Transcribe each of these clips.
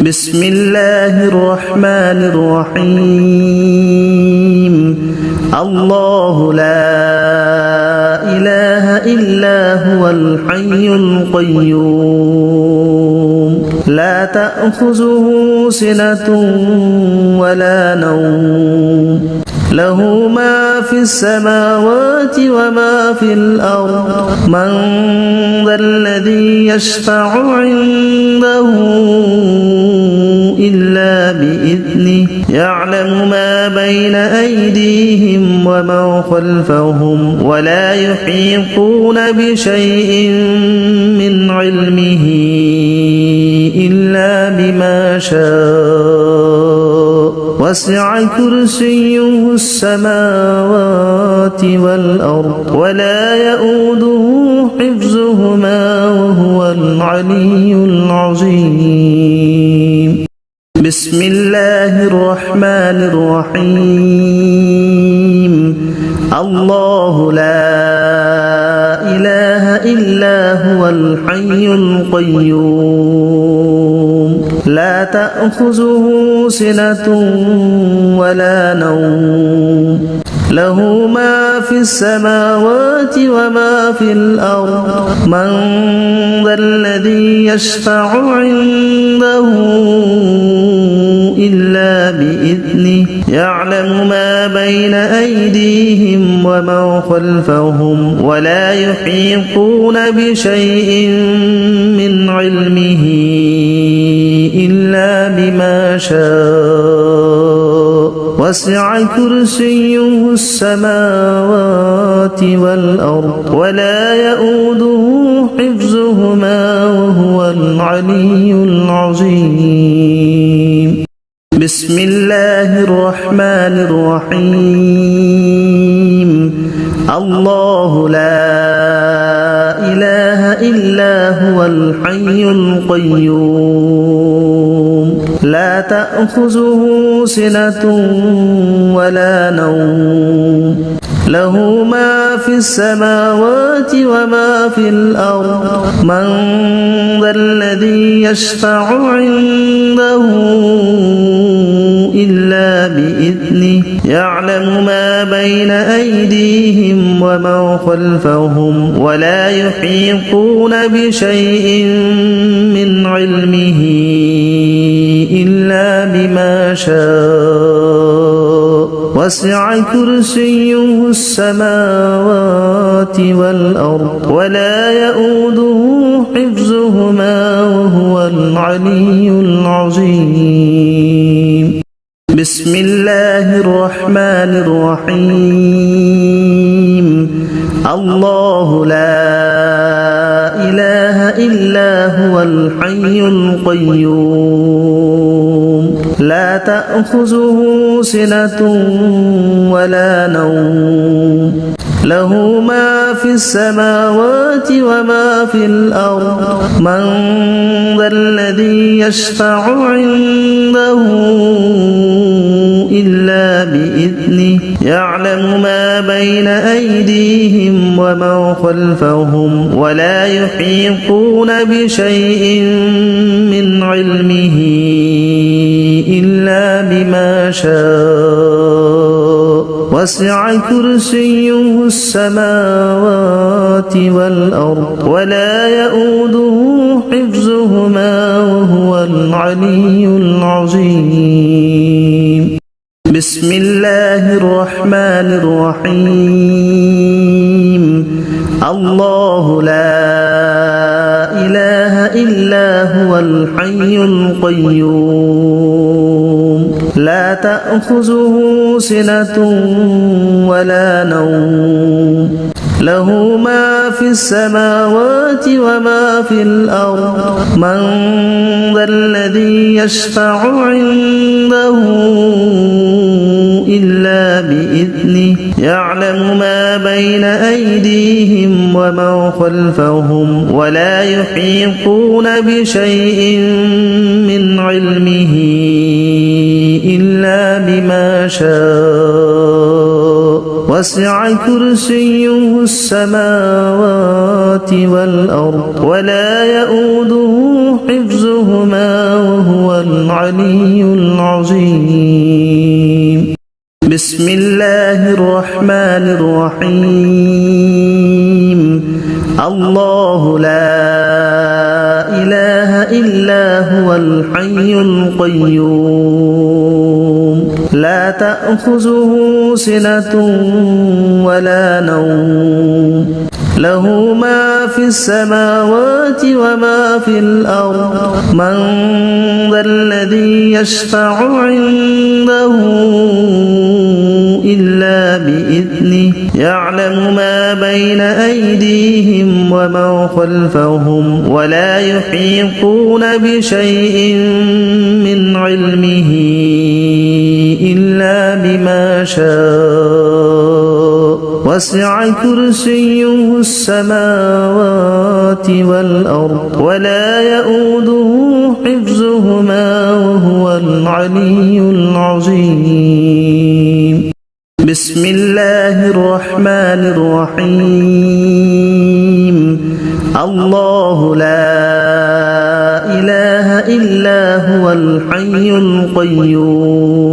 بسم الله الرحمن الرحيم الله لا إله إلا هو الحي القيوم لا تأخذه سنة ولا نوم له ما في السماوات وما في الأرض من ذا الذي يشفع عنده إلا بإذنه يعلم ما بين أيديهم وما خلفهم ولا يحيطون بشيء من علمه إلا بما شاء وسع كرسيه السماوات والأرض ولا يؤوده حفظهما وهو العلي العظيم بسم الله الرحمن الرحيم الله لا إله إلا هو الحي القيوم لا تأخذه سنة ولا نوم له ما في السماوات وما في الأرض من ذا الذي يشفع عنده إلا بإذنه يعلم ما بين أيديهم وما خلفهم ولا يحيطون بشيء من علمه إلا بما شاء وسع كرسيه السماوات والأرض ولا يؤوده حفظهما وهو العلي العظيم بسم الله الرحمن الرحيم الله لا إله إلا هو الحي القيوم لا تأخذه سنة ولا نوم له ما في السماوات وما في الأرض من ذا الذي يشفع عنده إلا بإذنه يعلم ما بين أيديهم وما خلفهم ولا يحيطون بشيء من علمه إلا بما شاء وسع كرسيه السماوات والأرض ولا يؤوده حفظهما وهو العلي العظيم بسم الله الرحمن الرحيم الله لا إله إلا هو الحي القيوم لا تأخذه سنة ولا نوم له ما في السماوات وما في الأرض من ذا الذي يشفع عنده إلا بإذنه يعلم ما بين أيديهم وما خلفهم ولا يحيطون بشيء من علمه إلا بما شاء وسع كرسيه السماوات والأرض ولا يؤوده حفظهما وهو العلي العظيم بسم الله الرحمن الرحيم الله لا إله إلا هو الحي القيوم لا تأخذه سنة ولا نوم له ما في السماوات وما في الأرض من ذا الذي يشفع عنده إلا بإذنه يعلم ما بين أيديهم وما خلفهم ولا يحيطون بشيء من علمه إلا بما شاء وسع كرسيه السماوات والأرض ولا يؤوده حفظهما وهو العلي العظيم بسم الله الرحمن الرحيم الله لا إله إلا هو الحي القيوم لا تأخذه سنة ولا نوم له ما في السماوات وما في الأرض من ذا الذي يشفع عنده إلا بإذنه يعلم ما بين أيديهم وما خلفهم ولا يحيطون بشيء من علمه إلا بما شاء وسع كرسيه السماوات والأرض ولا يؤوده حفظهما وهو العلي العظيم بسم الله الرحمن الرحيم الله لا إله إلا هو الحي القيوم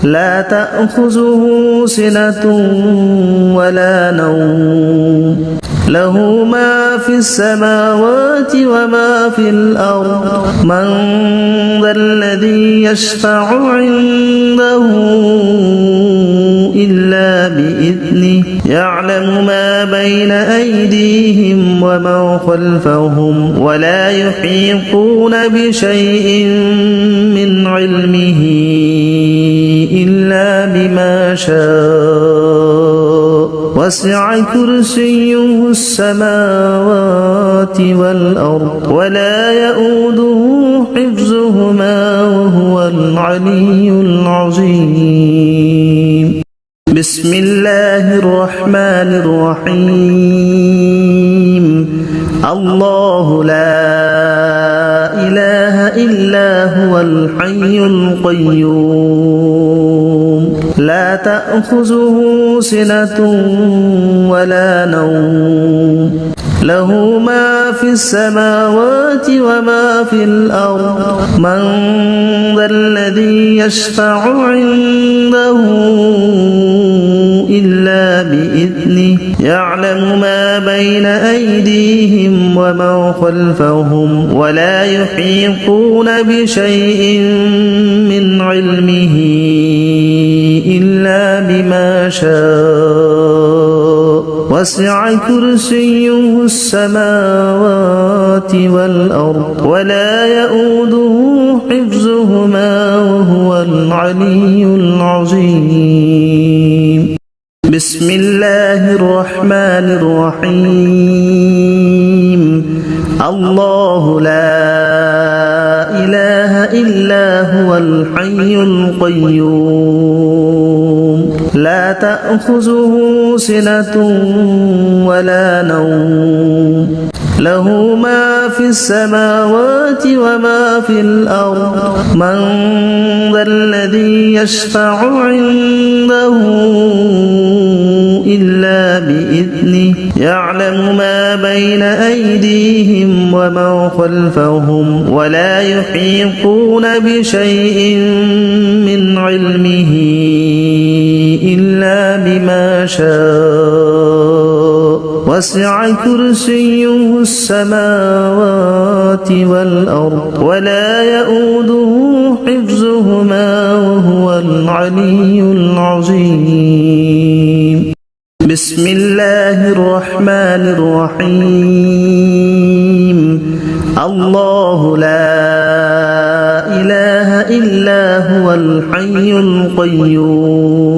لا تأخذه سنة ولا نوم له ما في السماوات وما في الأرض من ذا الذي يشفع عنده إلا بإذنه يعلم ما بين أيديهم وما خلفهم ولا يحيطون بشيء من علمه إلا بما شاء وسع كرسيه السماوات والأرض ولا يؤوده حفظهما وهو العلي العظيم بسم الله الرحمن الرحيم الله لا إله إلا هو الحي القيوم لا تأخذه سنة ولا نوم له ما في السماوات وما في الأرض من ذا الذي يشفع عنده إلا بإذنه يعلم ما بين أيديهم وما خلفهم ولا يحيطون بشيء من علمه إلا بما شاء وسع كرسيه السماوات والأرض ولا يؤوده حفظهما وهو العلي العظيم بسم الله الرحمن الرحيم الله لا إله إلا هو الحي القيوم لا تأخذه سنة ولا نوم له ما في السماوات وما في الأرض من ذا الذي يشفع عنده إلا بإذنه يعلم ما بين أيديهم وما خلفهم ولا يحيطون بشيء من علمه إلا بما شاء وسع كرسيه السماوات والأرض ولا يؤوده حفظهما وهو العلي العظيم بسم الله الرحمن الرحيم الله لا إله إلا هو الحي القيوم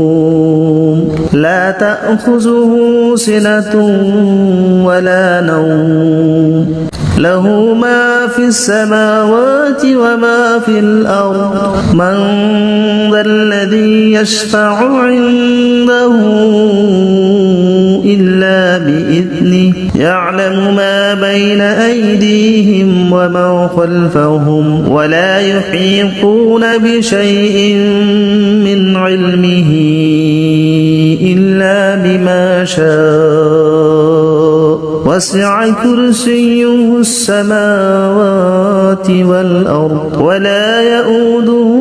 لا تأخذه سنة ولا نوم له ما في السماوات وما في الأرض من ذا الذي يشفع عنده إلا بإذنه يعلم ما بين أيديهم وما خلفهم ولا يحيطون بشيء من علمه إلا بما شاء وسع كرسيه السماوات والأرض ولا يؤوده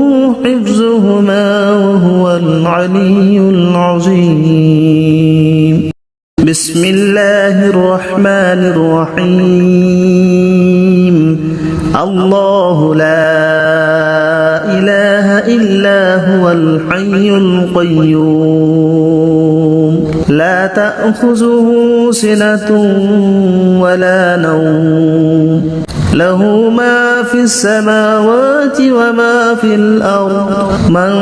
حفظهما وهو العلي العظيم بسم الله الرحمن الرحيم الله لا إله إلا هو الحي القيوم لا تأخذه سنة ولا نوم له ما في السماوات وما في الأرض من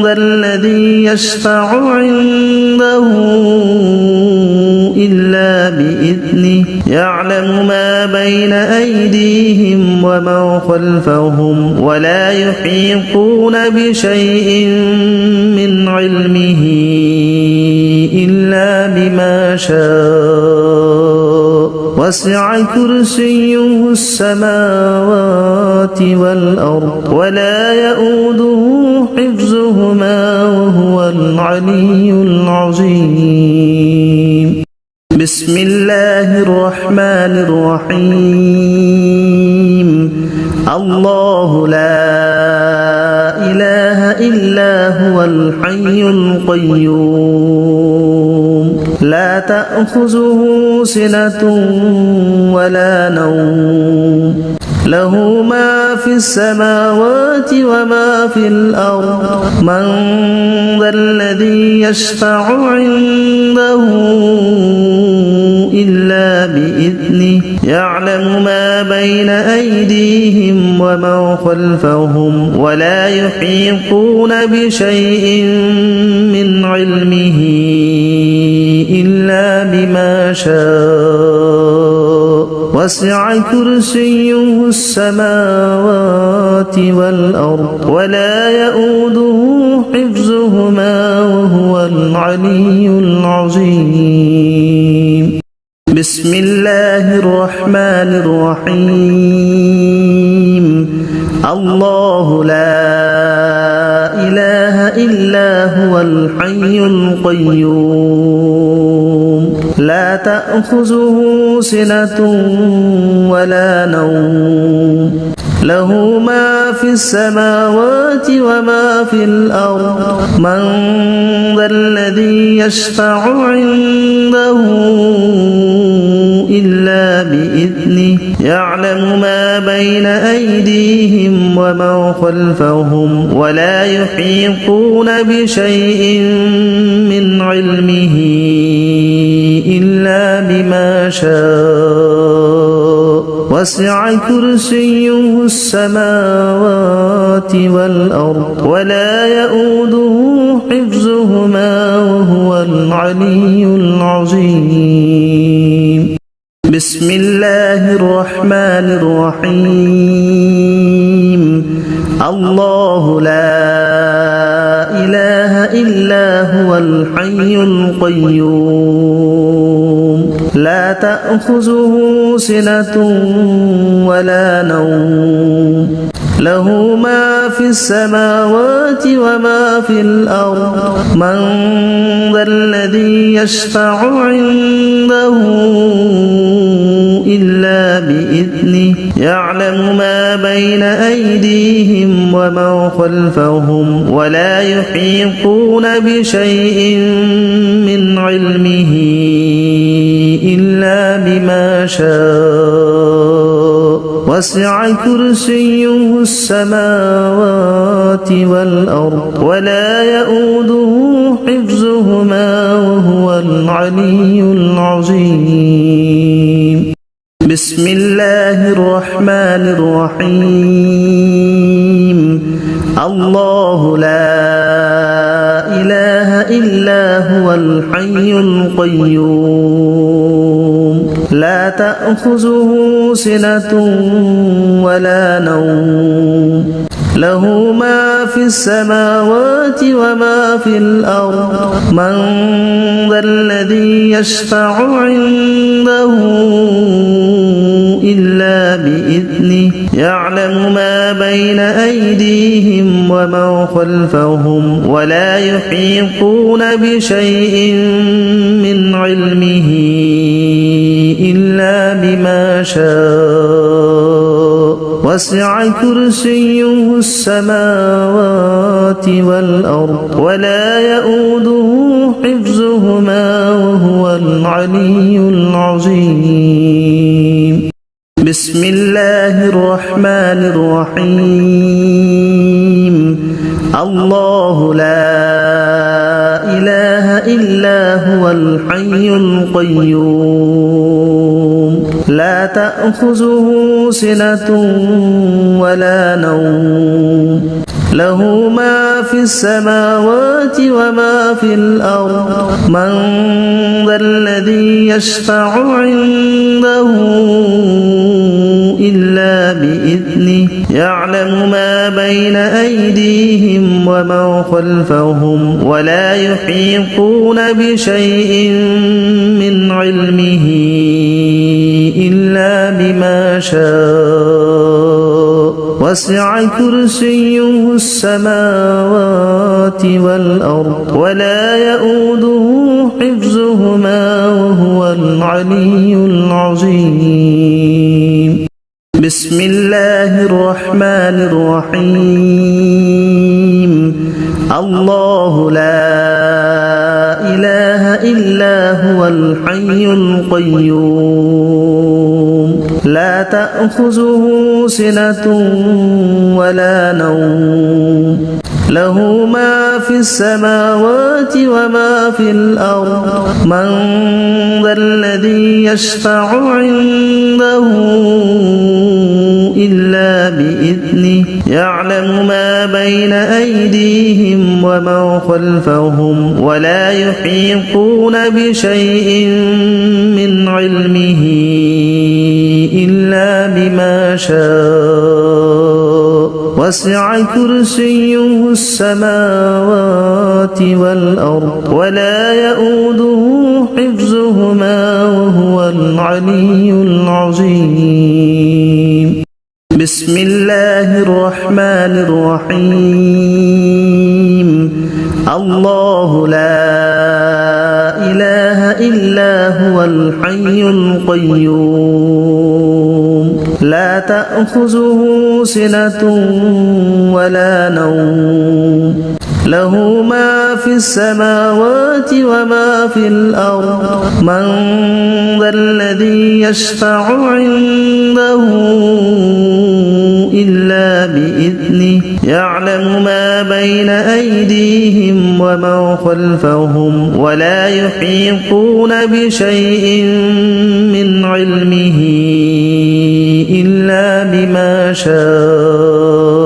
ذا الذي يشفع عنده إلا بإذنه يعلم ما بين أيديهم وما خلفهم ولا يحيطون بشيء من علمه إلا بما شاء وسع كرسيه السماوات والأرض ولا يؤوده حفظهما وهو العلي العظيم بسم الله الرحمن الرحيم الله لا إله إلا هو الحي القيوم لا تأخذه سنة ولا نوم له ما في السماوات وما في الأرض من ذا الذي يشفع عنده إلا بإذنه يعلم ما بين أيديهم وما خلفهم ولا يحيطون بشيء من علمه إلا بما شاء وسع كرسيه السماوات والأرض ولا يؤوده حفظهما وهو العلي العظيم بسم الله الرحمن الرحيم الله لا إله إلا هو الحي القيوم لا تأخذه سنة ولا نوم له ما في السماوات وما في الأرض من ذا الذي يشفع عنده إلا بإذنه يعلم ما بين أيديهم وما خلفهم ولا يحيطون بشيء من علمه إلا بما شاء وسع كرسيه السماوات والأرض ولا يؤوده حفظهما وهو العلي العظيم بسم الله الرحمن الرحيم الله لا إله إلا هو الحي القيوم لا تأخذه سنة ولا نوم له ما في السماوات وما في الأرض من ذا الذي يشفع عنده إلا بإذنه يعلم ما بين أيديهم وما خلفهم ولا يحيطون بشيء من علمه إلا بما شاء وسع كرسيه السماوات والأرض ولا يؤوده حفظهما وهو العلي العظيم بسم الله الرحمن الرحيم الله لا إله إلا هو الحي القيوم لا تأخذه سنة ولا نوم له ما في السماوات وما في الأرض من ذا الذي يشفع عنده إلا بإذنه يعلم ما بين أيديهم وما خلفهم ولا يحيطون بشيء من علمه بما شاء وسع كرسيه السماوات والأرض ولا يؤوده حفظهما وهو العلي العظيم بسم الله الرحمن الرحيم الله لا إله إلا هو الحي القيوم لا تأخذه سنة ولا نوم له ما في السماوات وما في الأرض من ذا الذي يشفع عنده إلا بإذنه يعلم ما بين أيديهم وما خلفهم ولا يحيطون بشيء من علمه إلا بما شاء وسع كرسيه السماوات والأرض ولا يؤوده حفظهما وهو العلي العظيم بسم الله الرحمن الرحيم الله لا إله إلا هو الحي القيوم لا تأخذه سنة ولا نوم له ما في السماوات وما في الأرض من ذا الذي يشفع عنده إلا بإذنه يعلم ما بين أيديهم وما خلفهم ولا يحيطون بشيء من علمه إلا بما شاء وسع كرسيه السماوات والأرض ولا يؤوده حفظهما وهو العلي العظيم بسم الله الرحمن الرحيم الله لا إله إلا هو الحي القيوم لا تأخذه سنة ولا نوم له ما في السماوات وما في الأرض من ذا الذي يشفع عنده إلا بإذنه يعلم ما بين أيديهم وما خلفهم ولا يحيطون بشيء من علمه إلا بما شاء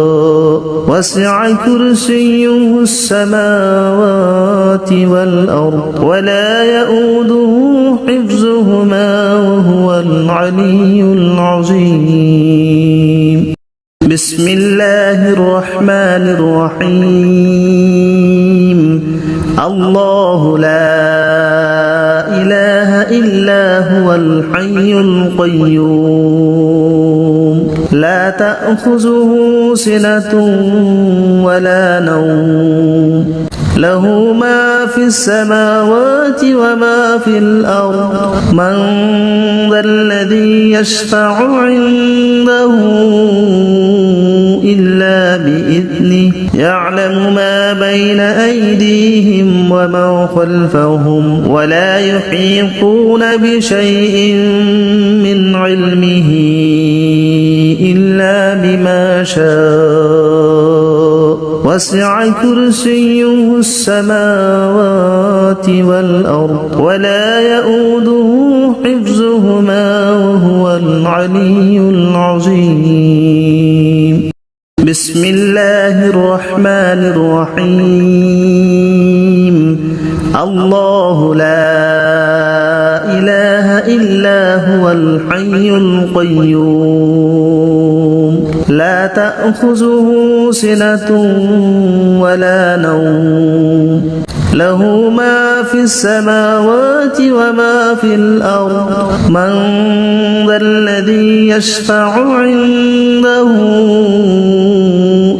وسع كرسيه السماوات والأرض ولا يؤوده حفظهما وهو العلي العظيم بسم الله الرحمن الرحيم الله لا إله إلا هو الحي القيوم لا تأخذه سنة ولا نوم له ما في السماوات وما في الأرض من ذا الذي يشفع عنده إلا بإذنه يعلم ما بين أيديهم وما خلفهم ولا يحيطون بشيء من علمه إلا بما شاء وسع كرسيه السماوات والأرض ولا يؤوده حفظهما وهو العلي العظيم بسم الله الرحمن الرحيم الله لا إله إلا هو الحي القيوم لا تأخذه سنة ولا نوم له ما في السماوات وما في الأرض من ذا الذي يشفع عنده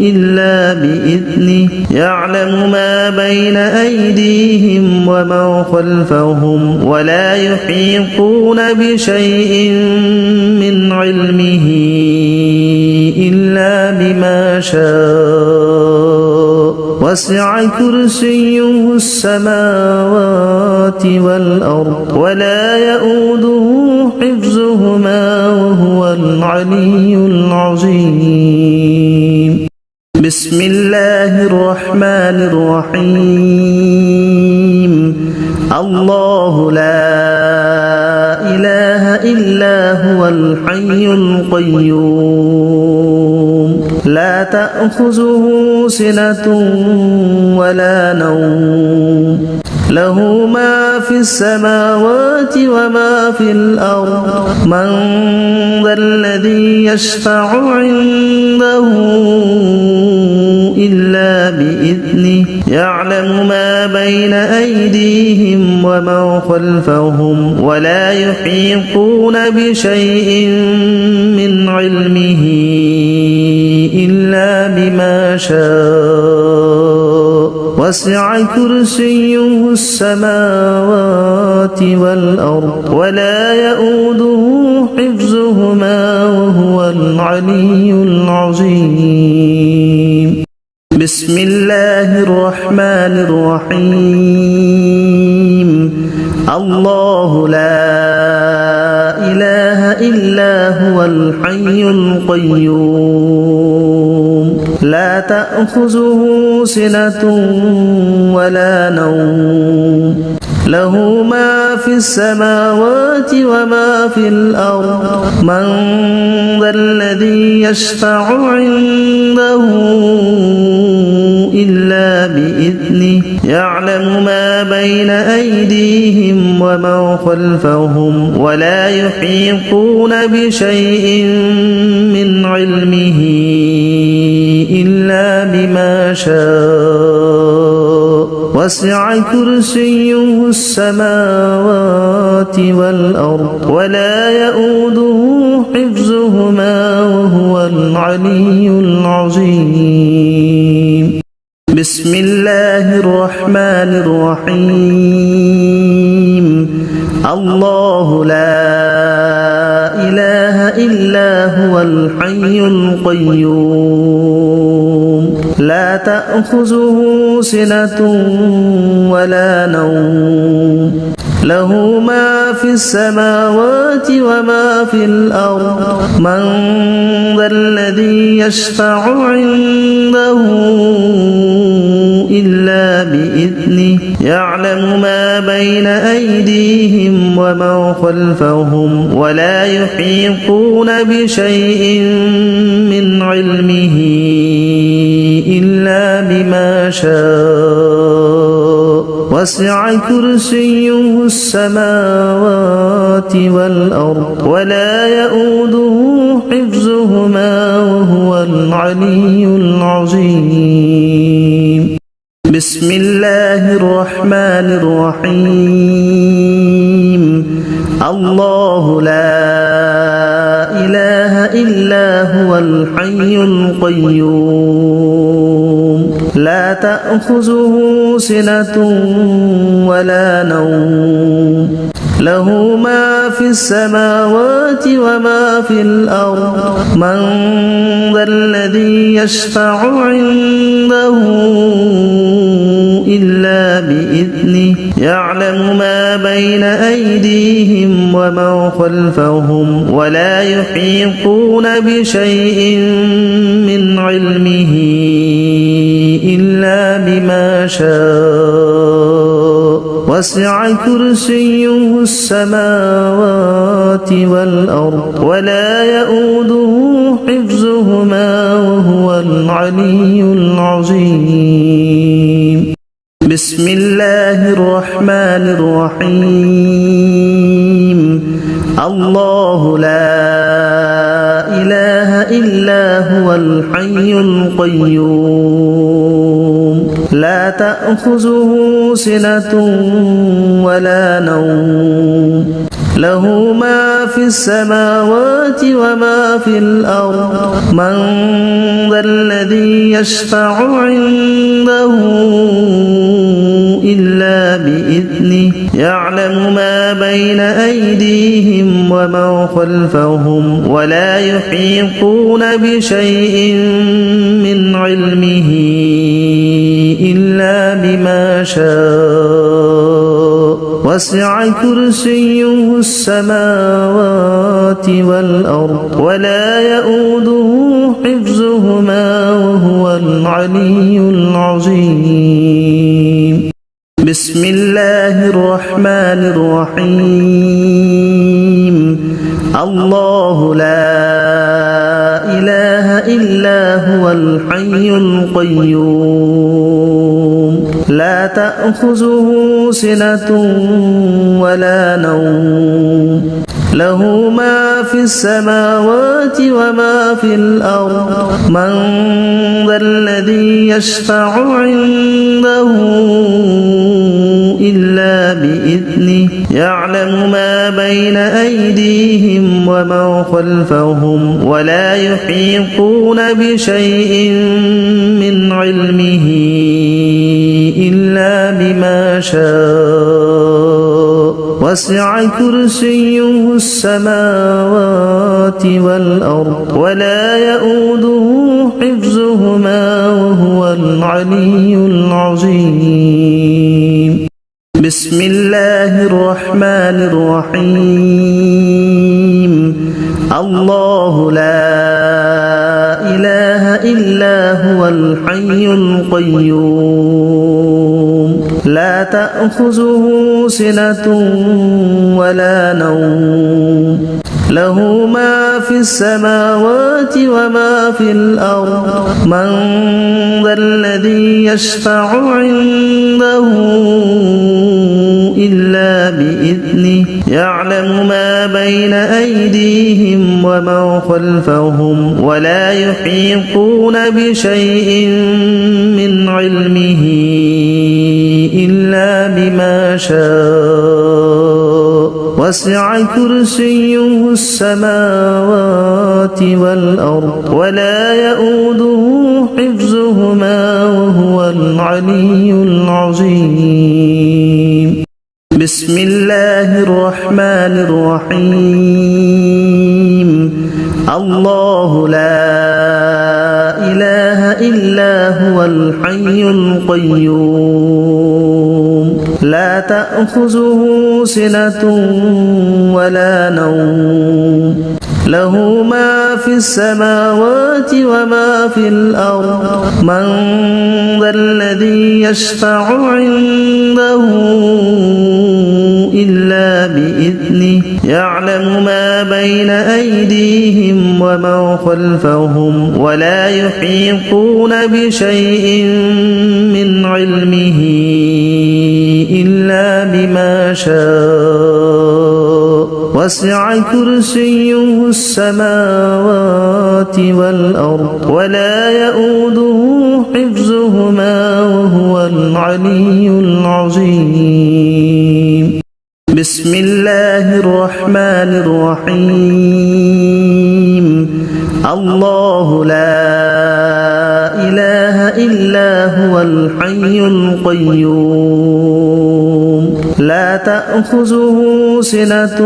إلا بإذنه بإذنه يعلم ما بين أيديهم وما خلفهم ولا يحيطون بشيء من علمه إلا بما شاء وسع كرسيه السماوات والأرض ولا يؤوده حفظهما وهو العلي العظيم بسم الله الرحمن الرحيم الله لا إله إلا هو الحي القيوم لا تأخذه سنة ولا نوم له ما في السماوات وما في الأرض من ذا الذي يشفع عنده إلا بإذنه يعلم ما بين أيديهم وما خلفهم ولا يحيطون بشيء من علمه إلا بما شاء وسع كرسيه السماوات والأرض ولا يؤوده حفظهما وهو العلي العظيم بسم الله الرحمن الرحيم الله لا إله إلا هو الحي القيوم لا تأخذه سنة ولا نوم له ما في السماوات وما في الأرض من ذا الذي يشفع عنده إلا بإذنه يعلم ما بين أيديهم وما خلفهم ولا يحيطون بشيء من علمه إلا بما شاء وسع كرسيه السماوات والأرض ولا يؤوده حفظهما وهو العلي العظيم بسم الله الرحمن الرحيم الله لا إله إلا هو الحي القيوم لا تأخذه سنة ولا نوم له ما في السماوات وما في الأرض من ذا الذي يشفع عنده إلا بإذنه يعلم ما بين أيديهم وما خلفهم ولا يحيطون بشيء من علمه إلا بما شاء وسع كرسيه السماوات والأرض ولا يؤوده حفظهما وهو العلي العظيم بسم الله الرحمن الرحيم الله لا إله إلا هو الحي القيوم لا تأخذه سنة ولا نوم له ما في السماوات وما في الأرض من ذا الذي يشفع عنده إلا بإذنه يعلم ما بين أيديهم وما خلفهم ولا يحيطون بشيء من علمه إلا بما شاء وسع كرسيه السماوات والأرض ولا يؤوده حفظهما وهو العلي العظيم بسم الله الرحمن الرحيم الله لا إله إلا هو الحي القيوم لا تأخذه سنة ولا نوم له ما في السماوات وما في الأرض من ذا الذي يشفع عنده إلا بإذنه يعلم ما بين أيديهم وما خلفهم ولا يحيطون بشيء من علمه إلا بما شاء وسع كرسيه السماوات والأرض ولا يؤوده حفظهما وهو العلي العظيم بسم الله الرحمن الرحيم الله لا إله إلا هو الحي القيوم لا تأخذه سنة ولا نوم له ما في السماوات وما في الأرض من ذا الذي يشفع عنده إلا بإذنه يعلم ما بين أيديهم وما خلفهم ولا يحيطون بشيء من علمه إلا بما شاء وسع كرسيه السماوات والأرض ولا يؤوده حفظهما وهو العلي العظيم بسم الله الرحمن الرحيم الله لا إله إلا هو الحي القيوم لا تأخذه سنة ولا نوم له ما في السماوات وما في الأرض من ذا الذي يشفع عنده إلا بإذنه يعلم ما بين أيديهم وما خلفهم ولا يحيطون بشيء من علمه إلا بما شاء وسع كرسيه السماوات والأرض ولا يؤوده حفظهما وهو العلي العظيم بسم الله الرحمن الرحيم الله لا إله إلا هو الحي القيوم لا تأخذه سنة ولا نوم له ما في السماوات وما في الأرض من ذا الذي يشفع عنده إلا بإذنه يعلم ما بين أيديهم وما خلفهم ولا يحيطون بشيء من علمه إلا بما شاء وسع كرسيه السماوات والأرض ولا يؤوده حفظهما وهو العلي العظيم بسم الله الرحمن الرحيم الله لا إله إلا هو الحي القيوم لا تأخذه سنة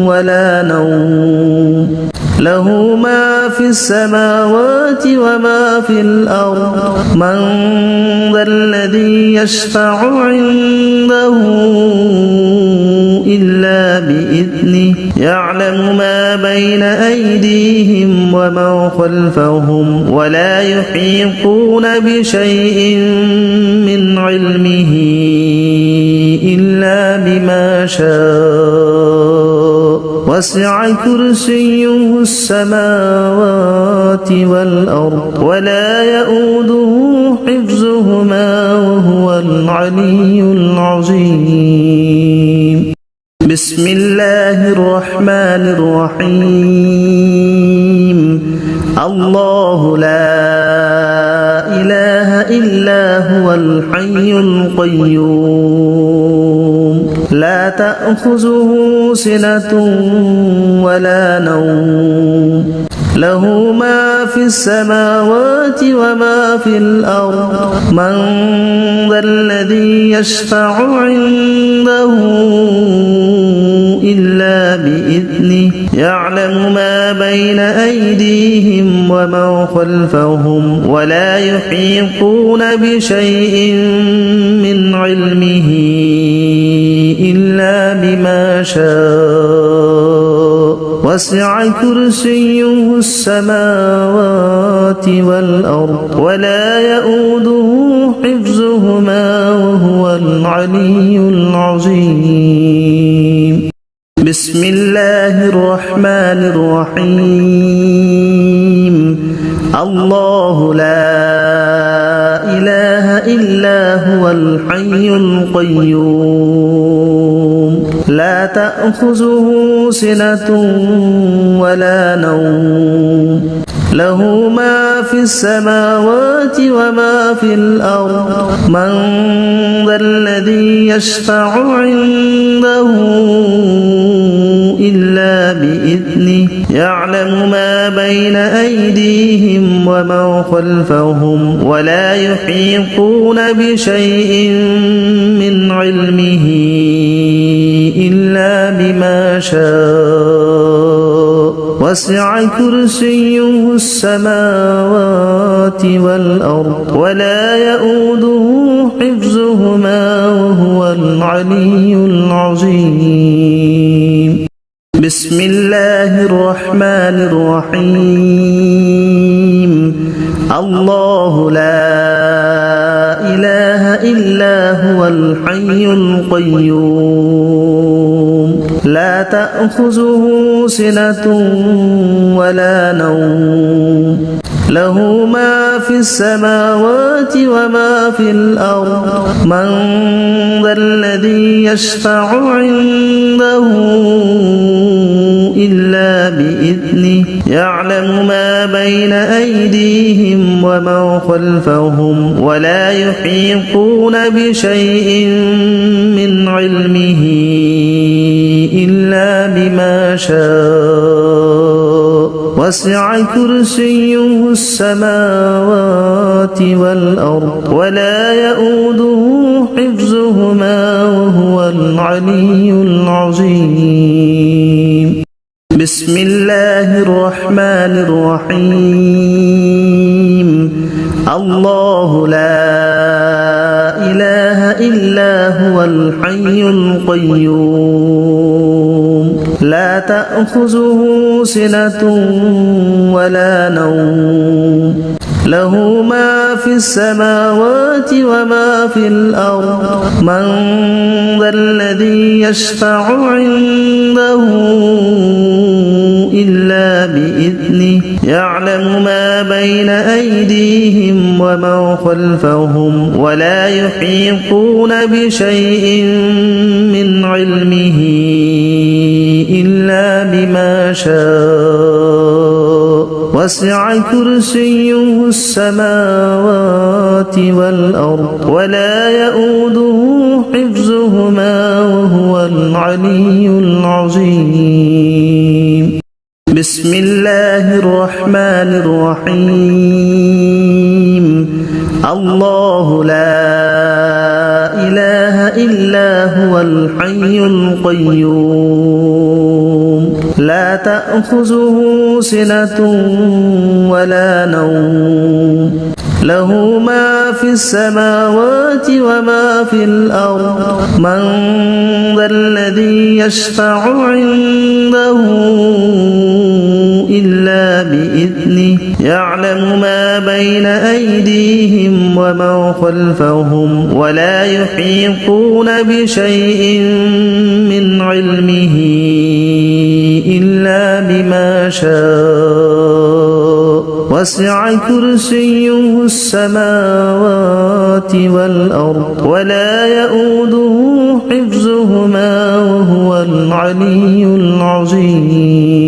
ولا نوم له ما في السماوات وما في الأرض من ذا الذي يشفع عنده إلا بإذنه يعلم ما بين أيديهم وما خلفهم ولا يحيطون بشيء من علمه إلا بما شاء وسع كرسيه السماوات والأرض ولا يؤوده حفظهما وهو العلي العظيم بسم الله الرحمن الرحيم الله لا إله إلا هو الحي القيوم لا تأخذه سنة ولا نوم له ما في السماوات وما في الأرض من ذا الذي يشفع عنده إلا بإذنه يعلم ما بين أيديهم وما خلفهم ولا يحيطون بشيء من علمه إلا بما شاء وسع كرسيه السماوات والأرض ولا يؤوده حفظهما وهو العلي العظيم بسم الله الرحمن الرحيم الله لا إله إلا هو الحي القيوم لا تأخذه سنة ولا نوم له ما في السماوات وما في الأرض من ذا الذي يشفع عنده إلا بإذنه يعلم ما بين أيديهم وما خلفهم ولا يحيطون بشيء من علمه إلا بما شاء وسع كرسيه السماوات والأرض ولا يؤوده حفظهما وهو العلي العظيم بسم الله الرحمن الرحيم الله لا إله إلا هو الحي القيوم لا تأخذه سنة ولا نوم له ما في السماوات وما في الأرض من ذا الذي يشفع عنده إلا بإذنه يعلم ما بين أيديهم وما خلفهم ولا يحيطون بشيء من علمه إلا بما شاء وسع كرسيه السماوات والأرض ولا يؤوده حفظهما وهو العلي العظيم بسم الله الرحمن الرحيم الله لا إله إلا هو الحي القيوم لا تأخذه سنة ولا نوم له ما في السماوات وما في الأرض من ذا الذي يشفع عنده إلا بإذنه يعلم ما بين أيديهم وما خلفهم ولا يحيطون بشيء من علمه إلا بما شاء وسع كرسيه السماوات والأرض ولا يؤوده حفظهما وهو العلي العظيم بسم الله الرحمن الرحيم الله لا إله إلا هو الحي القيوم لا تأخذه سنة ولا نوم له ما في السماوات وما في الأرض من ذا الذي يشفع عنده إلا بإذنه يعلم ما بين أيديهم وما خلفهم ولا يحيطون بشيء من علمه إلا بما شاء وسع كرسيه السماوات والأرض ولا يؤوده حفظهما وهو العلي العظيم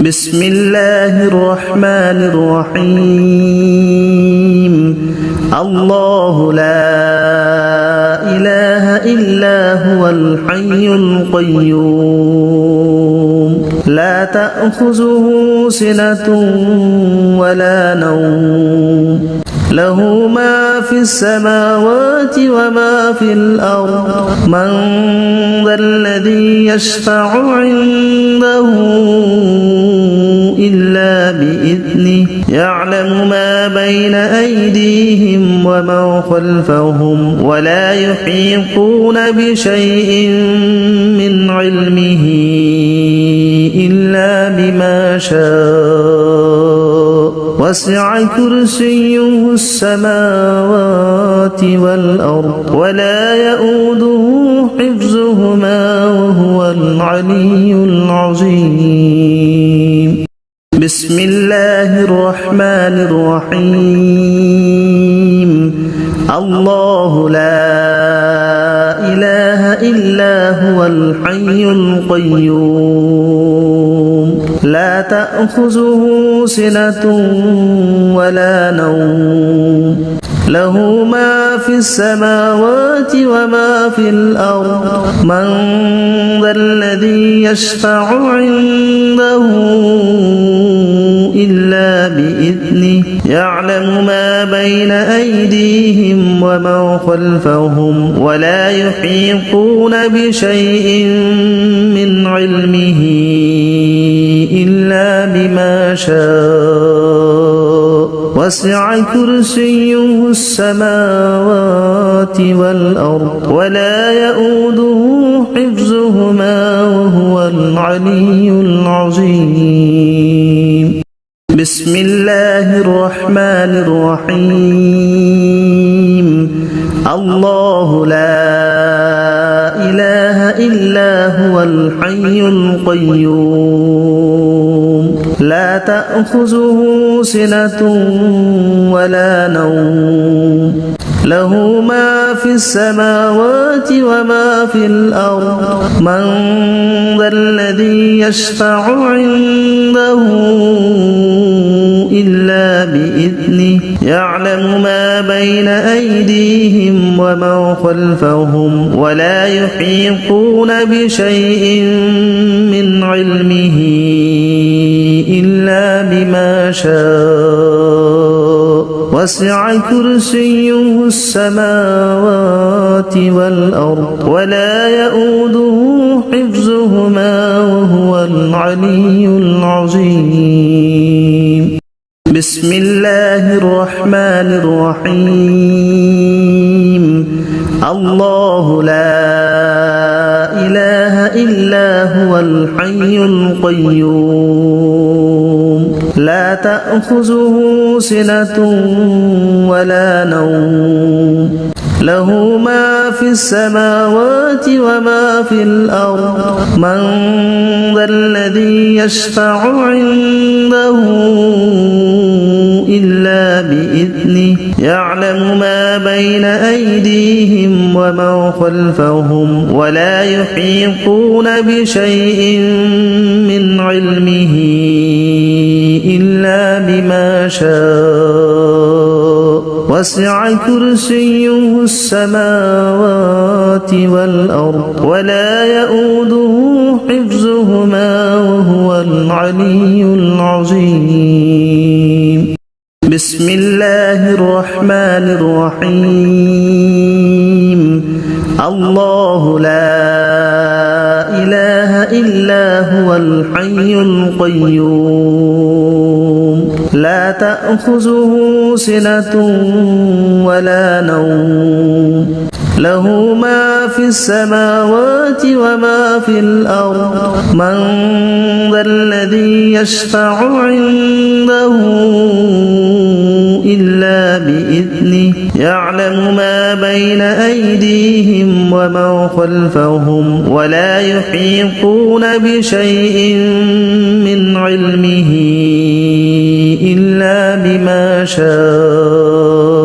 بسم الله الرحمن الرحيم الله لا إله إلا هو الحي القيوم لا تأخذه سنة ولا نوم له ما في السماوات وما في الأرض من ذا الذي يشفع عنده إلا بإذنه يعلم ما بين أيديهم وما خلفهم ولا يحيطون بشيء من علمه إلا بما شاء وسع كرسيه السماوات والأرض ولا يؤوده حفظهما وهو العلي العظيم بسم الله الرحمن الرحيم الله لا إله إلا هو الحي القيوم لا تأخذه سنة ولا نوم له ما في السماوات وما في الأرض من ذا الذي يشفع عنده إلا بإذنه يعلم ما بين أيديهم وما خلفهم ولا يحيطون بشيء من علمه إلا بما شاء وسع كرسيه السماوات والأرض ولا يؤوده حفظهما وهو العلي العظيم بسم الله الرحمن الرحيم الله لا إله إلا هو الحي القيوم لا تأخذه سنة ولا نوم له ما في السماوات وما في الأرض من ذا الذي يشفع عنده إلا بإذنه يعلم ما بين أيديهم وما خلفهم ولا يحيطون بشيء من علمه إلا بما شاء وسع كرسيه السماوات والأرض ولا يؤوده حفظهما وهو العلي العظيم بسم الله الرحمن الرحيم الله لا إله إلا هو الحي القيوم لا تأخذه سنة ولا نوم له ما في السماوات وما في الأرض من ذا الذي يشفع عنده إلا بإذنه يعلم ما بين أيديهم وما خلفهم ولا يحيطون بشيء من علمه إلا بما شاء وسع كرسيه السماوات والأرض ولا يؤوده حفظهما وهو العلي العظيم بسم الله الرحمن الرحيم الله لا إله إلا هو الحي القيوم لا تأخذه سنة ولا نوم له ما في السماوات وما في الأرض من ذا الذي يشفع عنده إلا بإذنه يعلم ما بين أيديهم وما خلفهم ولا يحيطون بشيء من علمه إلا بما شاء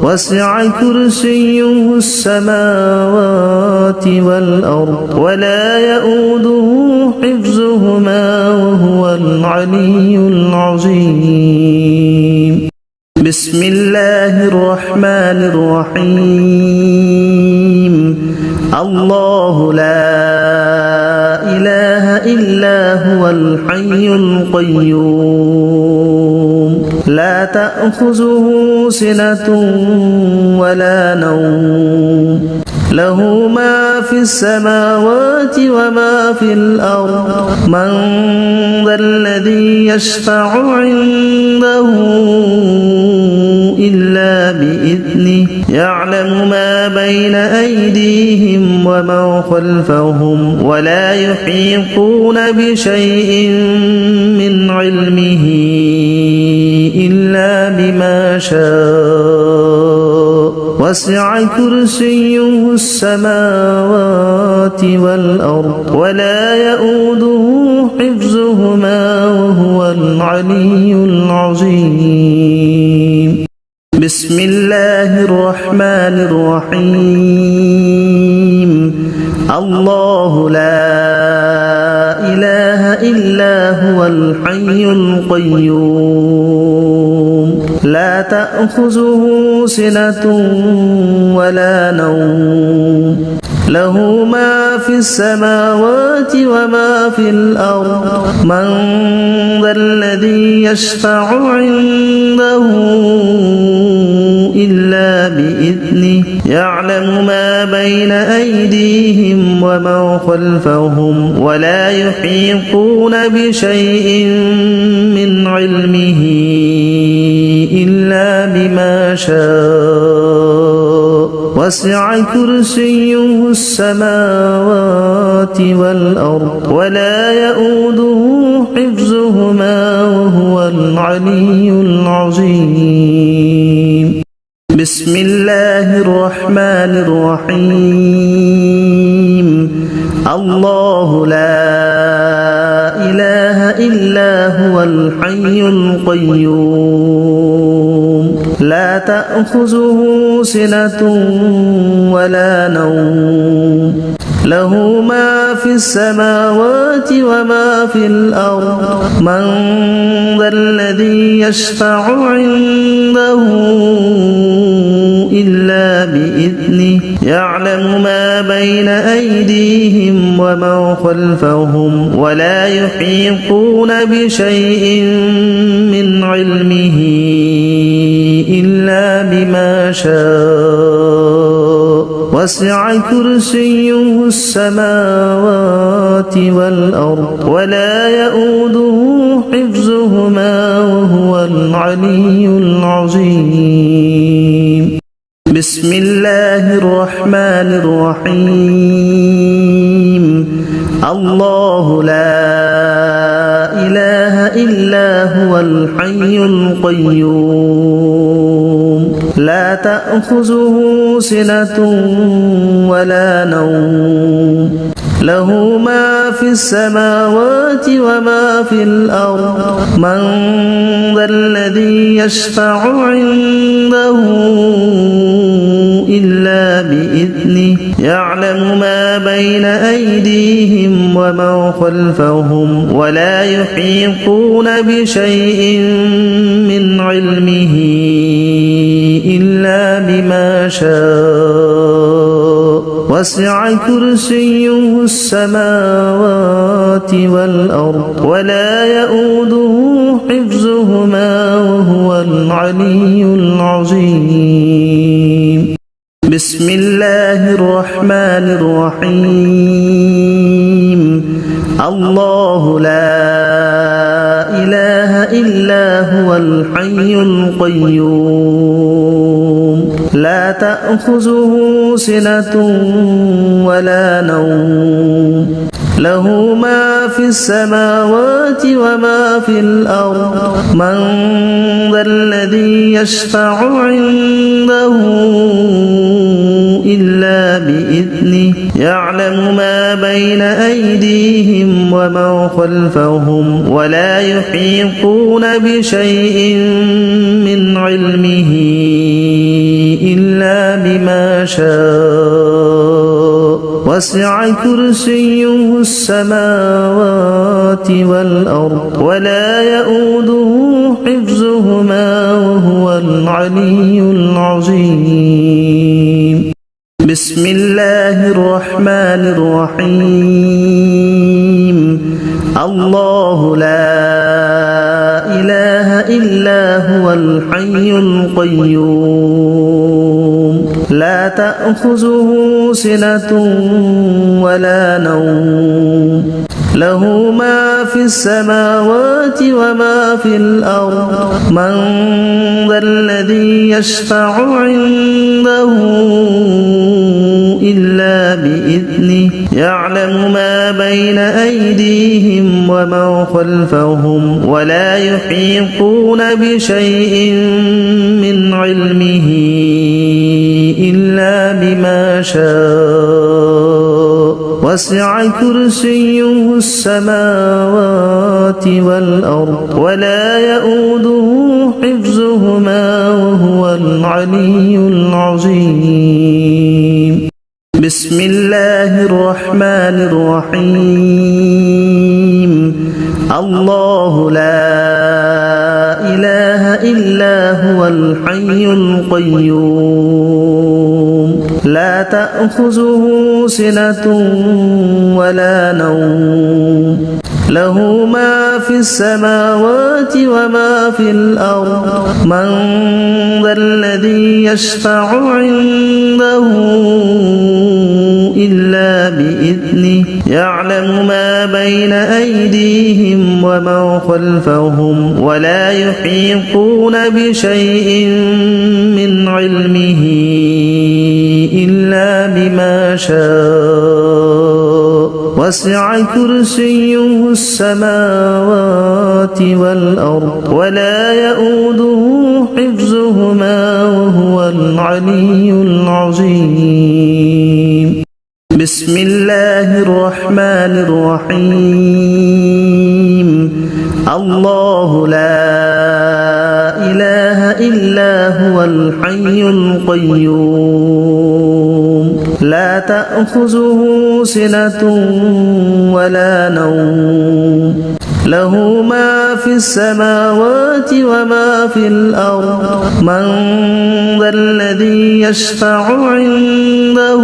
وسع كرسيه السماوات والأرض ولا يؤوده حفظهما وهو العلي العظيم بسم الله الرحمن الرحيم الله لا إله إلا هو الحي القيوم لا تأخذه سنة ولا نوم له ما في السماوات وما في الأرض من ذا الذي يشفع عنده إلا بإذنه يعلم ما بين أيديهم وما خلفهم ولا يحيطون بشيء من علمه إلا بما شاء وسع كرسيه السماوات والأرض ولا يؤوده حفظهما وهو العلي العظيم بسم الله الرحمن الرحيم الله لا إله إلا هو الحي القيوم لا تأخذه سنة ولا نوم له ما في السماوات وما في الأرض من ذا الذي يشفع عنده إلا بإذنه يعلم ما بين أيديهم وما خلفهم ولا يحيطون بشيء من علمه إلا بما شاء وسع كرسيه السماوات والأرض ولا يؤوده حفظهما وهو العلي العظيم بسم الله الرحمن الرحيم الله لا إله إلا هو الحي القيوم لا تأخذه سنة ولا نوم له ما في السماوات وما في الأرض من ذا الذي يشفع عنده إلا بإذنه يعلم ما بين أيديهم وما خلفهم ولا يحيطون بشيء من علمه إلا بما شاء وسع كرسيه السماوات والأرض ولا يؤوده حفظهما وهو العلي العظيم بسم الله الرحمن الرحيم الله لا إله إلا هو الحي القيوم لا تأخذه سنة ولا نوم له ما في السماوات وما في الأرض من ذا الذي يشفع عنده إلا بإذنه يعلم ما بين أيديهم وما خلفهم ولا يحيطون بشيء من علمه إلا بما شاء وسع كرسيه السماوات والأرض ولا يؤوده حفظهما وهو العلي العظيم بسم الله الرحمن الرحيم الله لا إله إلا هو الحي القيوم لا تأخذه سنة ولا نوم له ما في السماوات وما في الأرض من ذا الذي يشفع عنده إلا بإذنه يعلم ما بين أيديهم وما خلفهم ولا يحيطون بشيء من علمه إلا بما شاء وسع كرسيه السماوات والأرض ولا يؤوده حفظهما وهو العلي العظيم بسم الله الرحمن الرحيم الله لا إله إلا هو الحي القيوم لا تأخذه سنة ولا نوم له ما في السماوات وما في الأرض من ذا الذي يشفع عنده إلا بإذنه يعلم ما بين أيديهم وما خلفهم ولا يحيطون بشيء من علمه إلا بما شاء وسع كرسيه السماوات والأرض ولا يؤوده حفظهما وهو العلي العظيم بسم الله الرحمن الرحيم الله لا إله إلا هو الحي القيوم لا تأخذه سنة ولا نوم له ما في السماوات وما في الأرض من ذا الذي يشفع عنده إلا بإذنه يعلم ما بين أيديهم وما خلفهم ولا يحيطون بشيء من علمه إلا بما شاء وسع كرسيه السماوات والأرض ولا يؤوده حفظهما وهو العلي العظيم بسم الله الرحمن الرحيم الله لا إله إلا هو الحي القيوم لا تأخذه سنة ولا نوم له ما في السماوات وما في الأرض من ذا الذي يشفع عنده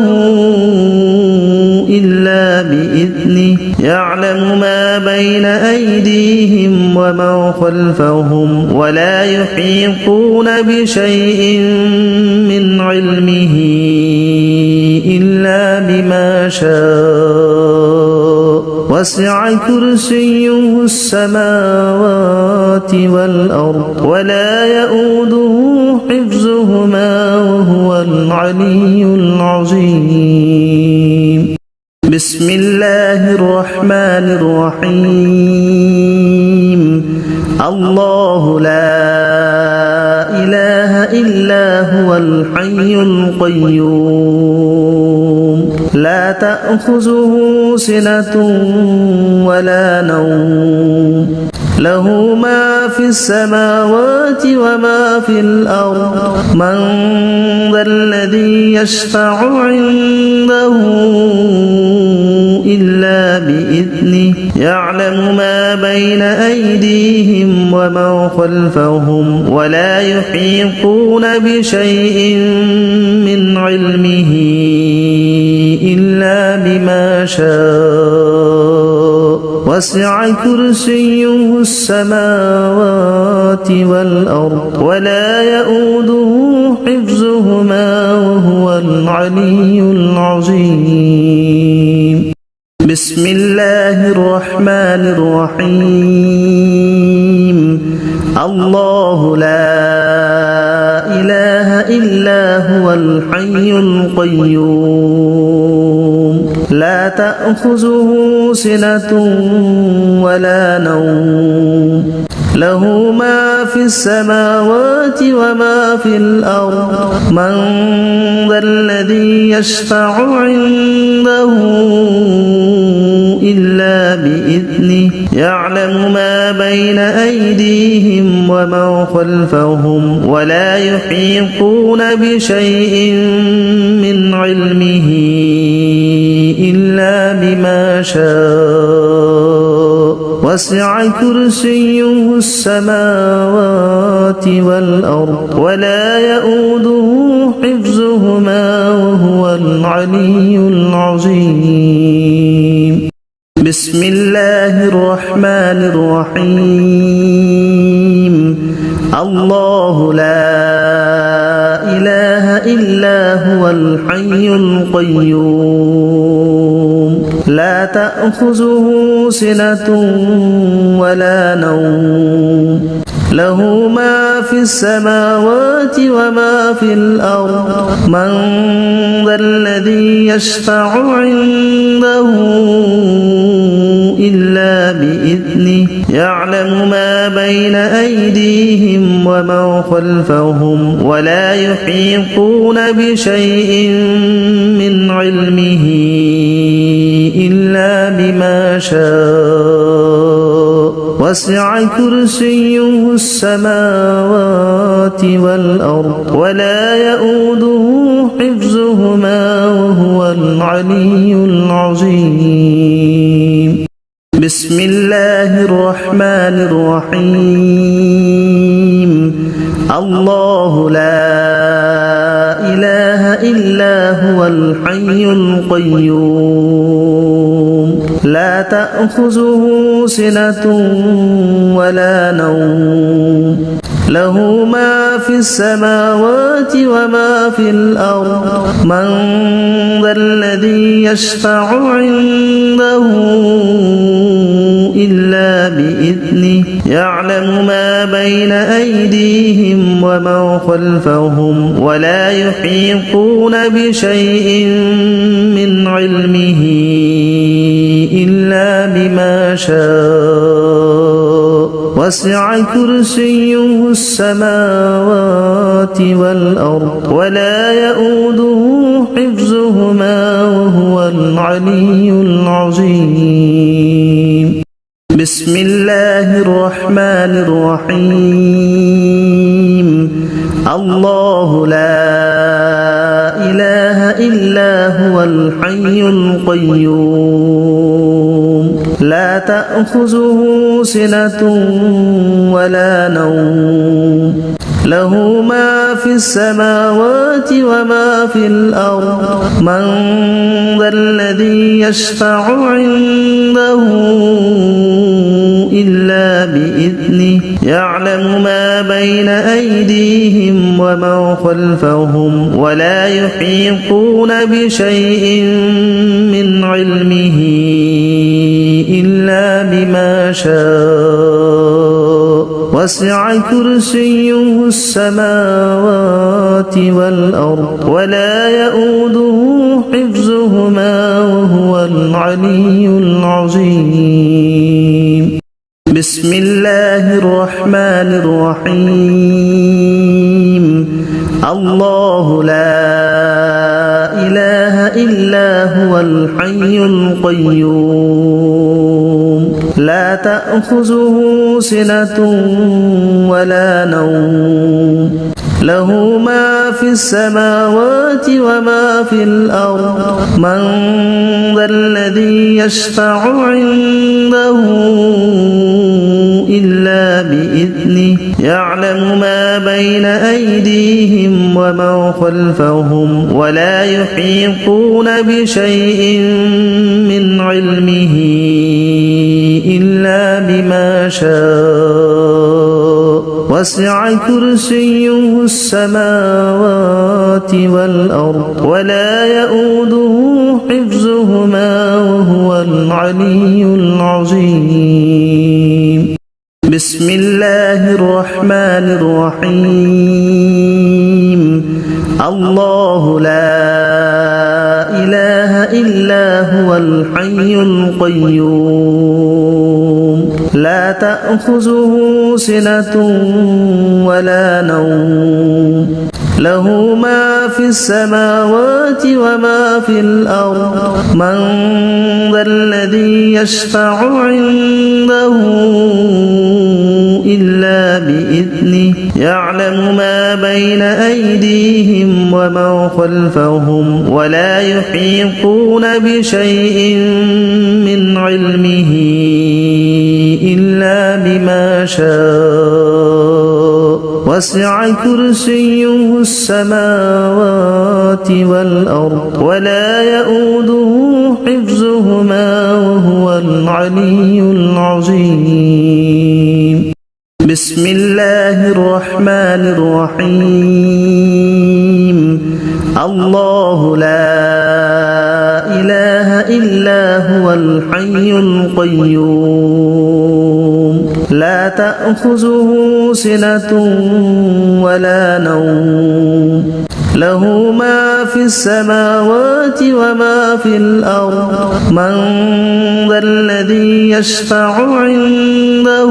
إلا بإذنه يعلم ما بين أيديهم وما خلفهم ولا يحيطون بشيء من علمه إلا بما شاء وسع كرسيه السماوات والأرض ولا يؤوده حفظهما وهو العلي العظيم بسم الله الرحمن الرحيم الله لا إله إلا هو الحي القيوم لا تأخذه سنة ولا نوم له ما في السماوات وما في الأرض من ذا الذي يشفع عنده إلا بإذنه يعلم ما بين أيديهم وما خلفهم ولا يحيطون بشيء من علمه إلا بما شاء وسع كرسيه السماوات والأرض ولا يؤوده حفظهما وهو العلي العظيم بسم الله الرحمن الرحيم الله لا إله إلا هو الحي القيوم لا تأخذه سنة ولا نوم له ما في السماوات وما في الأرض من ذا الذي يشفع عنده إلا بإذنه يعلم ما بين أيديهم وما خلفهم ولا يحيطون بشيء من علمه إلا بما شاء وسع كرسيه السماوات والأرض ولا يؤوده حفظهما وهو العلي العظيم بسم الله الرحمن الرحيم الله لا إله إلا هو الحي القيوم لا تأخذه سنة ولا نوم له ما في السماوات وما في الأرض من ذا الذي يشفع عنده إلا بإذنه يعلم ما بين أيديهم وما خلفهم ولا يحيطون بشيء من علمه إلا بما شاء وسع كرسيه السماوات والأرض ولا يؤوده حفظهما وهو العلي العظيم بسم الله الرحمن الرحيم الله لا إله إلا هو الحي القيوم لا تأخذه سنة ولا نوم له ما في السماوات وما في الأرض من ذا الذي يشفع عنده إلا بإذنه يعلم ما بين أيديهم وما خلفهم ولا يحيطون بشيء من علمه إلا بما شاء وسع كرسيه السماوات والأرض ولا يؤوده حفظهما وهو العلي العظيم بسم الله الرحمن الرحيم الله لا إله إلا هو الحي القيوم لا تأخذه سنة ولا نوم له ما في السماوات وما في الأرض من ذا الذي يشفع عنده إلا بإذنه يعلم ما بين أيديهم وما خلفهم ولا يحيطون بشيء من علمه إلا بما شاء وسع كرسيه السماوات والأرض ولا يؤوده حفظهما وهو العلي العظيم بسم الله الرحمن الرحيم الله لا إله إلا هو الحي القيوم لا تأخذه سنة ولا نوم له ما في السماوات وما في الأرض من ذا الذي يشفع عنده إلا بإذنه يعلم ما بين أيديهم وما خلفهم ولا يحيطون بشيء من علمه إلا بما شاء وسع كرسيه السماوات والأرض ولا يؤوده حفظهما وهو العلي العظيم بسم الله الرحمن الرحيم الله لا إله إلا هو الحي القيوم لا تأخذه سنة ولا نوم له ما في السماوات وما في الأرض من ذا الذي يشفع عنده إلا بإذنه يعلم ما بين أيديهم وما خلفهم ولا يحيطون بشيء من علمه إلا بما شاء وسع كرسيه السماوات والأرض ولا يؤوده حفظهما وهو العلي العظيم بسم الله الرحمن الرحيم الله لا إله إلا هو الحي القيوم لا تأخذه سنة ولا نوم له ما في السماوات وما في الأرض من ذا الذي يشفع عنده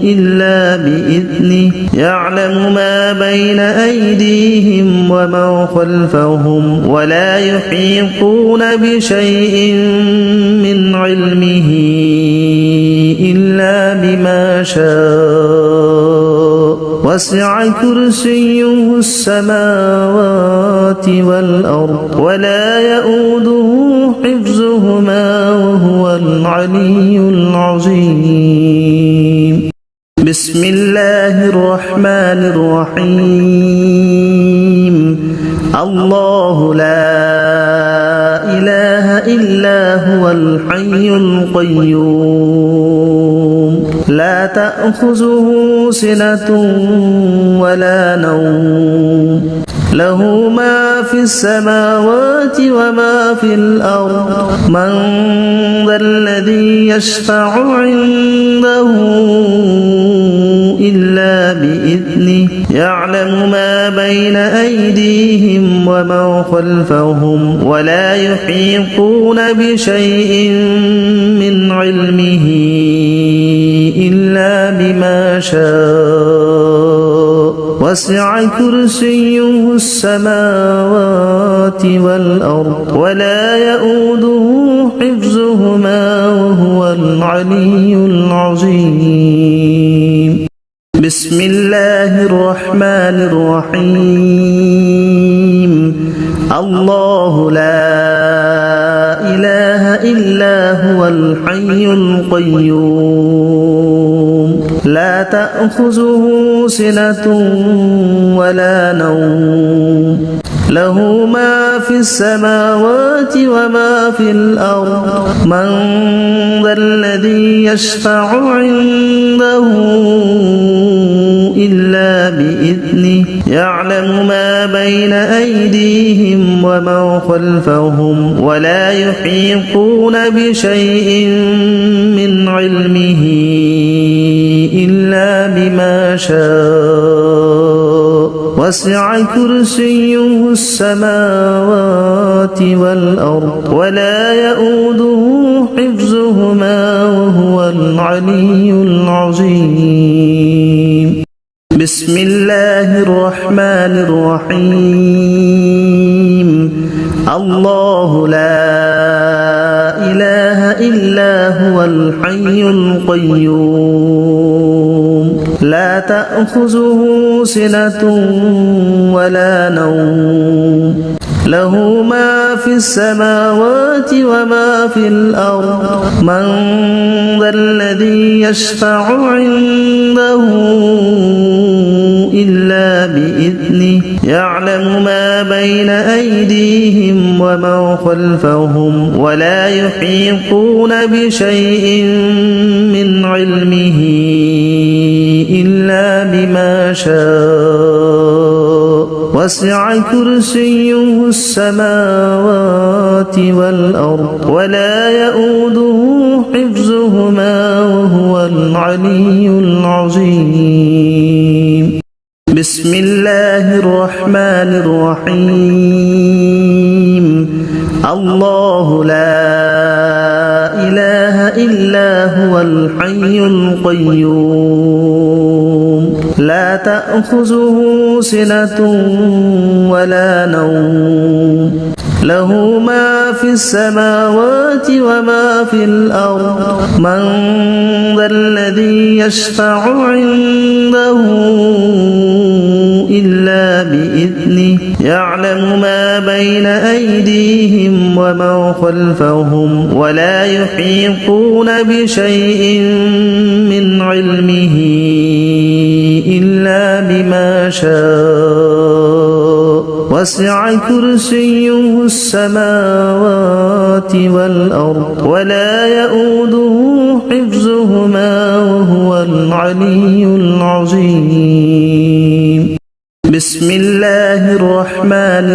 إلا بإذنه يعلم ما بين أيديهم وما خلفهم ولا يحيطون بشيء من علمه إلا بما شاء وسع كرسيه السماوات والأرض ولا يؤوده حفظهما وهو العلي العظيم بسم الله الرحمن الرحيم الله لا إله إلا هو الحي القيوم لا تأخذه سنة ولا نوم له ما في السماوات وما في الأرض من ذا الذي يشفع عنده إلا بإذنه يعلم ما بين أيديهم وما خلفهم ولا يحيطون بشيء من علمه إلا بما شاء وسع كرسيه السماوات والأرض ولا يؤوده حفظهما وهو العلي العظيم بسم الله الرحمن الرحيم الله لا إله إلا هو الحي القيوم لا تأخذه سنة ولا نوم له ما في السماوات وما في الأرض من ذا الذي يشفع عنده إلا بإذنه يعلم ما بين أيديهم وما خلفهم ولا يحيطون بشيء من علمه إلا بما شاء وسع كرسيه السماوات والأرض ولا يؤوده حفظهما وهو العلي العظيم بسم الله الرحمن الرحيم الله لا إله إلا هو الحي القيوم لا تأخذه سنة ولا نوم له ما في السماوات وما في الأرض من ذا الذي يشفع عنده إلا بإذنه يعلم ما بين أيديهم وما خلفهم ولا يحيطون بشيء من علمه إلا بما شاء وسع كرسيه السماوات والأرض ولا يؤوده حفظهما وهو العلي العظيم بسم الله الرحمن الرحيم الله لا إله إلا هو الحي القيوم لا تأخذه سنة ولا نوم له ما في السماوات وما في الأرض من ذا الذي يشفع عنده إلا بإذنه يعلم ما بين أيديهم وما خلفهم ولا يحيطون بشيء من علمه إلا بما شاء وسع كرسيه السماوات والأرض ولا يؤوده حفظهما وهو العلي العظيم بسم الله الرحمن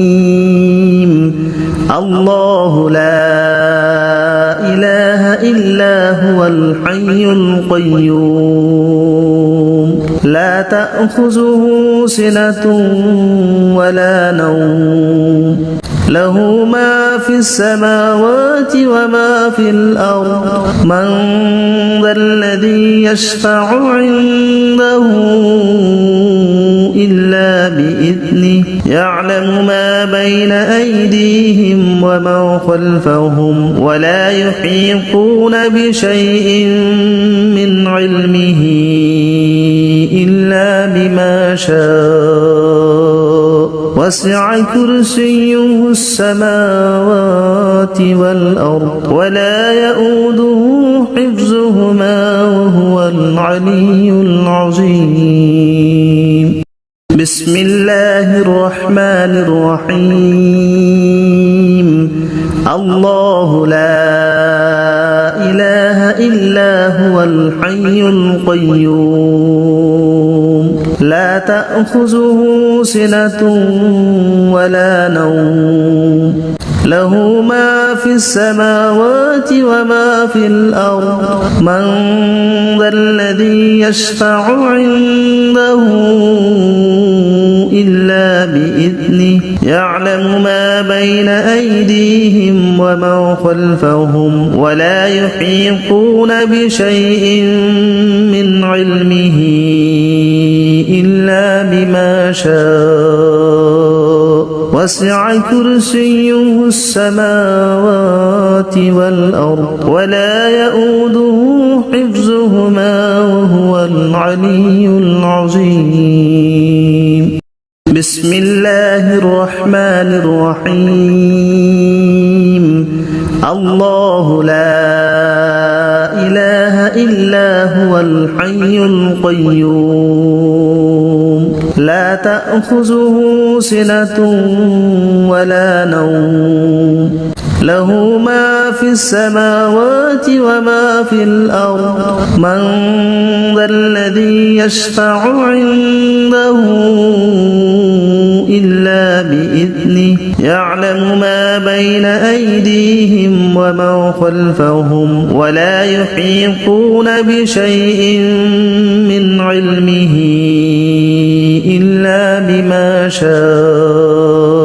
الرحيم الله لا إله إلا هو الحي القيوم لا تأخذه سنة ولا نوم له ما في السماوات وما في الأرض من ذا الذي يشفع عنده إلا بإذنه يعلم ما بين أيديهم وما خلفهم ولا يحيطون بشيء من علمه إلا بما شاء وسع كرسيه السماوات والأرض ولا يؤوده حفظهما وهو العلي العظيم بسم الله الرحمن الرحيم الله لا إله إلا هو الحي القيوم لا تأخذه سنة ولا نوم له ما في السماوات وما في الأرض من ذا الذي يشفع عنده إلا بإذنه يعلم ما بين أيديهم وما خلفهم ولا يحيطون بشيء من علمه إلا بما شاء وسع كرسيه السماوات والأرض ولا يؤوده حفظهما وهو العلي العظيم بسم الله الرحمن الرحيم الله لا إله إلا هو الحي القيوم لا تأخذه سنة ولا نوم له ما في السماوات وما في الأرض من ذا الذي يشفع عنده إلا بإذنه يعلم ما بين أيديهم وما خلفهم ولا يحيطون بشيء من علمه إلا بما شاء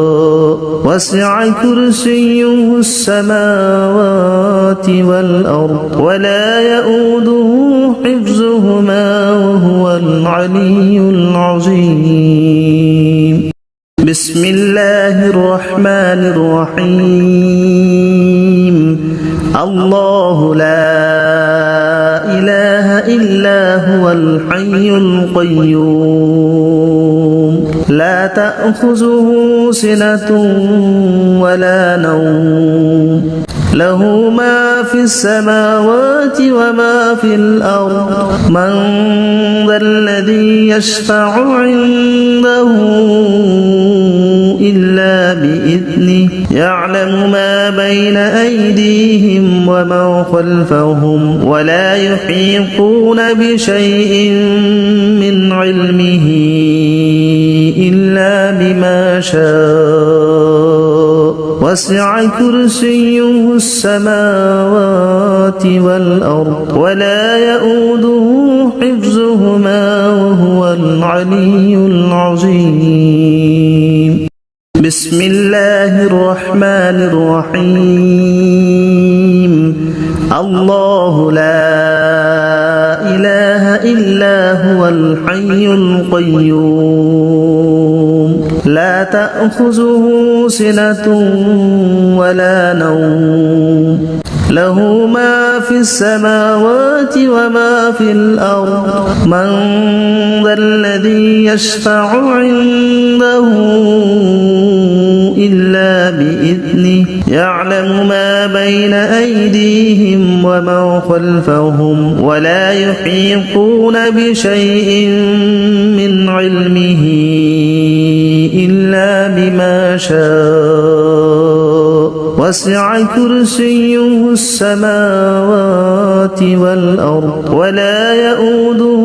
وسع كرسيه السماوات والأرض ولا يؤوده حفظهما وهو العلي العظيم بسم الله الرحمن الرحيم الله لا إله إلا هو الحي القيوم لا تأخذه سنة ولا نوم له ما في السماوات وما في الأرض من ذا الذي يشفع عنده إلا بإذنه يعلم ما بين أيديهم وما خلفهم ولا يحيطون بشيء من علمه إلا بما شاء وسع كرسيه السماوات والأرض ولا يؤوده حفظهما وهو العلي العظيم بسم الله الرحمن الرحيم الله لا إله إلا هو الحي القيوم لا تأخذه سنة ولا نوم له ما في السماوات وما في الأرض من ذا الذي يشفع عنده إلا بإذنه يعلم ما بين أيديهم وما خلفهم ولا يحيطون بشيء من علمه إلا بما شاء وسع كرسيه السماوات والأرض ولا يؤوده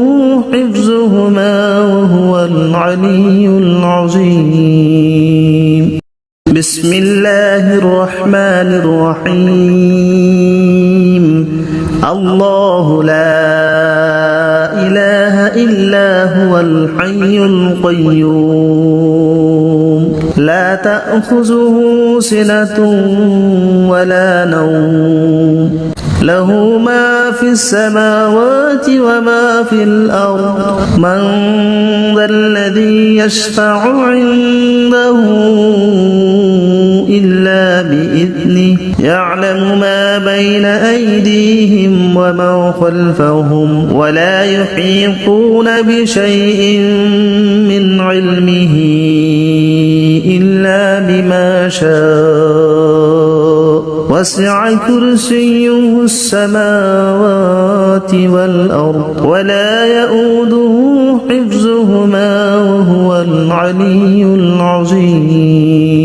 حفظهما وهو العلي العظيم بسم الله الرحمن الرحيم الله لا إله إلا هو الحي القيوم لا تأخذه سنة ولا نوم له ما في السماوات وما في الأرض من ذا الذي يشفع عنده إلا بإذنه يعلم ما بين أيديهم وما خلفهم ولا يحيطون بشيء من علمه إلا بما شاء وسع كرسيه السماوات والأرض ولا يؤوده حفظهما وهو العلي العظيم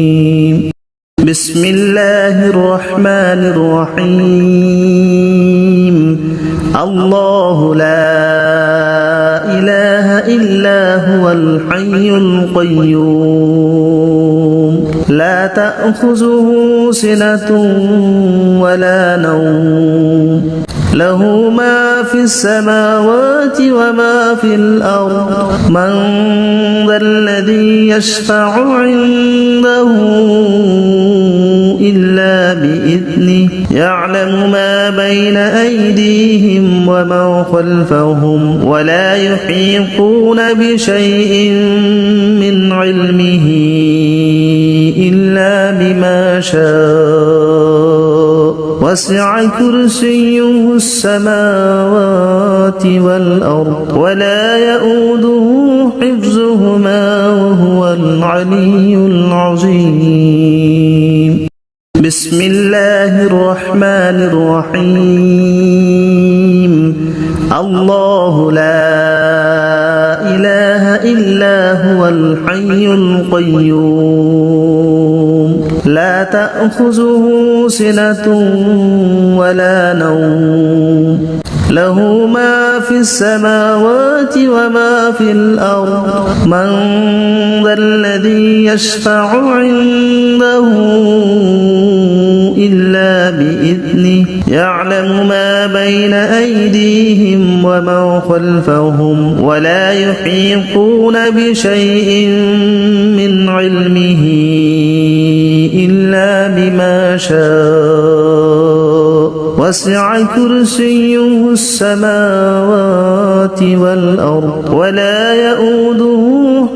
بسم الله الرحمن الرحيم الله لا إله إلا هو الحي القيوم لا تأخذه سنة ولا نوم له ما في السماوات وما في الأرض من ذا الذي يشفع عنده إلا بإذنه يعلم ما بين أيديهم وما خلفهم ولا يحيطون بشيء من علمه إلا بما شاء وسع كرسيه السماوات والأرض ولا يؤوده حفظهما وهو العلي العظيم بسم الله الرحمن الرحيم الله لا إله إلا هو الحي القيوم لا تأخذه سنة ولا نوم له ما في السماوات وما في الأرض من ذا الذي يشفع عنده إلا بإذنه يعلم ما بين أيديهم وما خلفهم ولا يحيطون بشيء من علمه إلا بما شاء وسع كرسيه السماوات والأرض ولا يؤوده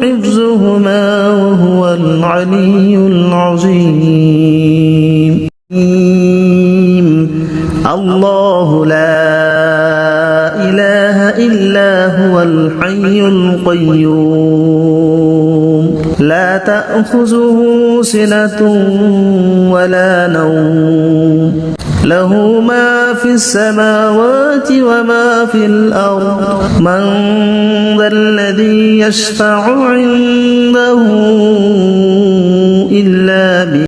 حفظهما وهو العلي العظيم الله لا إله إلا هو الحي القيوم لا تأخذه سنة ولا نوم له ما في السماوات وما في الأرض من ذا الذي يشفع عنده إلا